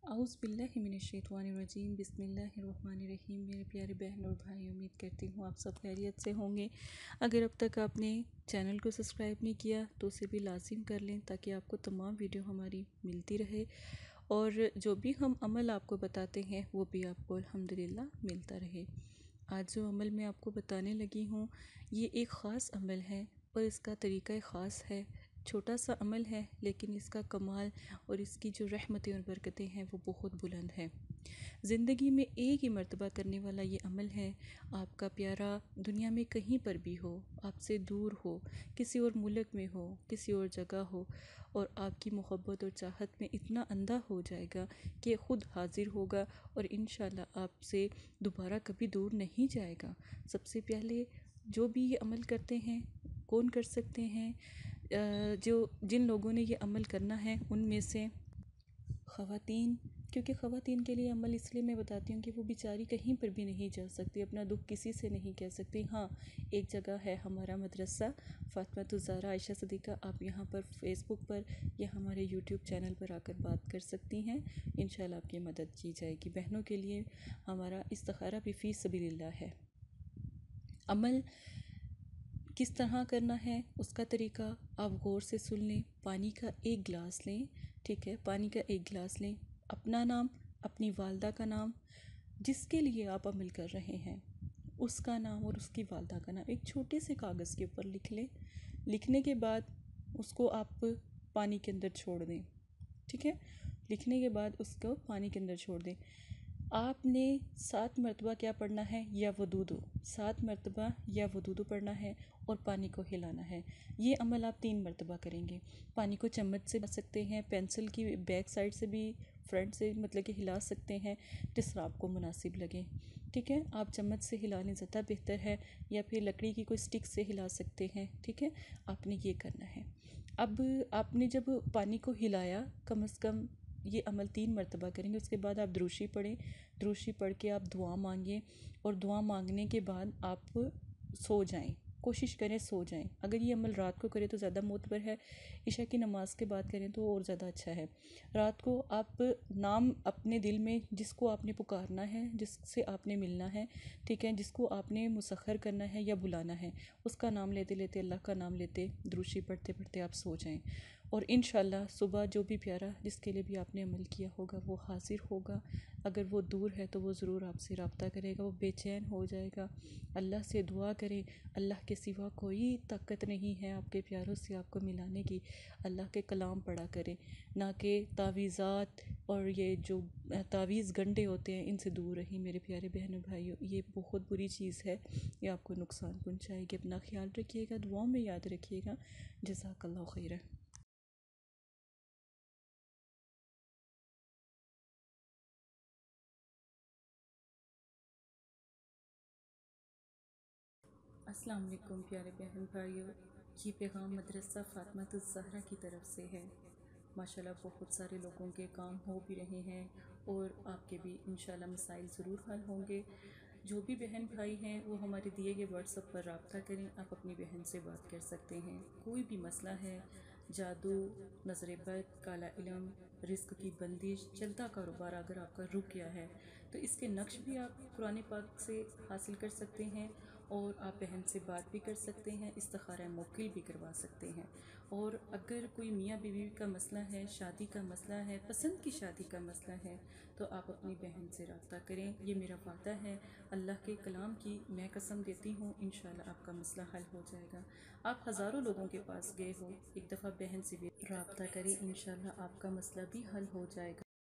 اعوذ باللہ من الشیطان الرجیم بسم اللہ الرحمن الرحیم۔ میرے پیارے بہن اور بھائی، امید کرتی ہوں آپ سب خیریت سے ہوں گے۔ اگر اب تک آپ نے چینل کو سبسکرائب نہیں کیا تو اسے بھی لازم کر لیں تاکہ آپ کو تمام ویڈیو ہماری ملتی رہے، اور جو بھی ہم عمل آپ کو بتاتے ہیں وہ بھی آپ کو الحمدللہ ملتا رہے۔ آج جو عمل میں آپ کو بتانے لگی ہوں یہ ایک خاص عمل ہے اور اس کا طریقہ خاص ہے۔ چھوٹا سا عمل ہے لیکن اس کا کمال اور اس کی جو رحمتیں اور برکتیں ہیں وہ بہت بلند ہیں۔ زندگی میں ایک ہی مرتبہ کرنے والا یہ عمل ہے۔ آپ کا پیارا دنیا میں کہیں پر بھی ہو، آپ سے دور ہو، کسی اور ملک میں ہو، کسی اور جگہ ہو، اور آپ کی محبت اور چاہت میں اتنا اندھا ہو جائے گا کہ خود حاضر ہوگا اور انشاءاللہ آپ سے دوبارہ کبھی دور نہیں جائے گا۔ سب سے پہلے جو بھی یہ عمل کرتے ہیں کون کر سکتے ہیں؟ جن لوگوں نے یہ عمل کرنا ہے ان میں سے خواتین، کیونکہ خواتین کے لیے عمل اس لیے میں بتاتی ہوں کہ وہ بیچاری کہیں پر بھی نہیں جا سکتی، اپنا دکھ کسی سے نہیں کہہ سکتی۔ ہاں، ایک جگہ ہے ہمارا مدرسہ فاطمۃ الزہرا عائشہ صدیقہ، آپ یہاں پر فیس بک پر یا ہمارے یوٹیوب چینل پر آ کر بات کر سکتی ہیں، انشاءاللہ آپ کی مدد کی جائے گی۔ بہنوں کے لیے ہمارا استخارہ بھی فی سبیل اللہ ہے۔ عمل کس طرح کرنا ہے اس کا طریقہ آپ غور سے سن لیں۔ پانی کا ایک گلاس لیں، ٹھیک ہے، پانی کا ایک گلاس لیں، اپنا نام، اپنی والدہ کا نام، جس کے لیے آپ عمل کر رہے ہیں اس کا نام اور اس کی والدہ کا نام ایک چھوٹے سے کاغذ کے اوپر لکھ لیں۔ لکھنے کے بعد اس کو آپ پانی کے اندر چھوڑ دیں، ٹھیک ہے، لکھنے کے بعد اس کو پانی کے اندر چھوڑ دیں۔ آپ نے 7 مرتبہ کیا پڑھنا ہے؟ یا ودودو، 7 مرتبہ یا ودودو پڑھنا ہے اور پانی کو ہلانا ہے۔ یہ عمل آپ 3 مرتبہ کریں گے۔ پانی کو چمچ سے ہلا سکتے ہیں، پینسل کی بیک سائڈ سے بھی، فرنٹ سے مطلب کہ ہلا سکتے ہیں، جس طرح آپ کو مناسب لگے، ٹھیک ہے۔ آپ چمچ سے ہلا لیں زیادہ بہتر ہے، یا پھر لکڑی کی کوئی سٹک سے ہلا سکتے ہیں، ٹھیک ہے۔ آپ نے یہ کرنا ہے۔ اب آپ نے جب پانی کو ہلایا، کم از کم یہ عمل 3 مرتبہ کریں گے، اس کے بعد آپ دروشی پڑھیں، دروشی پڑھ کے آپ دعا مانگیں، اور دعا مانگنے کے بعد آپ سو جائیں، کوشش کریں سو جائیں۔ اگر یہ عمل رات کو کریں تو زیادہ معتبر ہے، عشاء کی نماز کے بعد کریں تو اور زیادہ اچھا ہے۔ رات کو آپ نام اپنے دل میں جس کو آپ نے پکارنا ہے، جس سے آپ نے ملنا ہے، ٹھیک ہے، جس کو آپ نے مسخر کرنا ہے یا بلانا ہے، اس کا نام لیتے لیتے، اللہ کا نام لیتے، دروشی پڑھتے پڑھتے آپ سو جائیں، اور انشاءاللہ صبح جو بھی پیارا جس کے لیے بھی آپ نے عمل کیا ہوگا وہ حاضر ہوگا۔ اگر وہ دور ہے تو وہ ضرور آپ سے رابطہ کرے گا، وہ بے چین ہو جائے گا۔ اللہ سے دعا کریں، اللہ کے سوا کوئی طاقت نہیں ہے آپ کے پیاروں سے آپ کو ملانے کی۔ اللہ کے کلام پڑھا کریں، نہ کہ تعویذات اور یہ جو تعویذ گنڈے ہوتے ہیں ان سے دور رہیں میرے پیارے بہنوں بھائیوں۔ یہ بہت بری چیز ہے، یہ آپ کو نقصان پہنچائے گی۔ اپنا خیال رکھیے گا، دعاؤں میں یاد رکھیے گا۔ جزاک اللہ خیرہ۔ السلام علیکم پیارے بہن بھائیوں، یہ پیغام مدرسہ فاطمۃ الزہرا کی طرف سے ہے۔ ماشاءاللہ بہت سارے لوگوں کے کام ہو بھی رہے ہیں اور آپ کے بھی انشاءاللہ مسائل ضرور حل ہوں گے۔ جو بھی بہن بھائی ہیں وہ ہمارے دیے گئے واٹس ایپ پر رابطہ کریں، آپ اپنی بہن سے بات کر سکتے ہیں۔ کوئی بھی مسئلہ ہے، جادو، نظر بد، کالا علم، رزق کی بندش، چلتا کاروبار اگر آپ کا رک گیا ہے تو اس کے نقش بھی آپ قرآن پاک سے حاصل کر سکتے ہیں، اور آپ بہن سے بات بھی کر سکتے ہیں، استخارہ موکل بھی کروا سکتے ہیں۔ اور اگر کوئی میاں بیوی کا مسئلہ ہے، شادی کا مسئلہ ہے، پسند کی شادی کا مسئلہ ہے، تو آپ اپنی بہن سے رابطہ کریں۔ یہ میرا وعدہ ہے، اللہ کے کلام کی میں قسم دیتی ہوں، انشاءاللہ آپ کا مسئلہ حل ہو جائے گا۔ آپ ہزاروں لوگوں کے پاس گئے ہو، ایک دفعہ بہن سے بھی رابطہ کریں، انشاءاللہ آپ کا مسئلہ بھی حل ہو جائے گا۔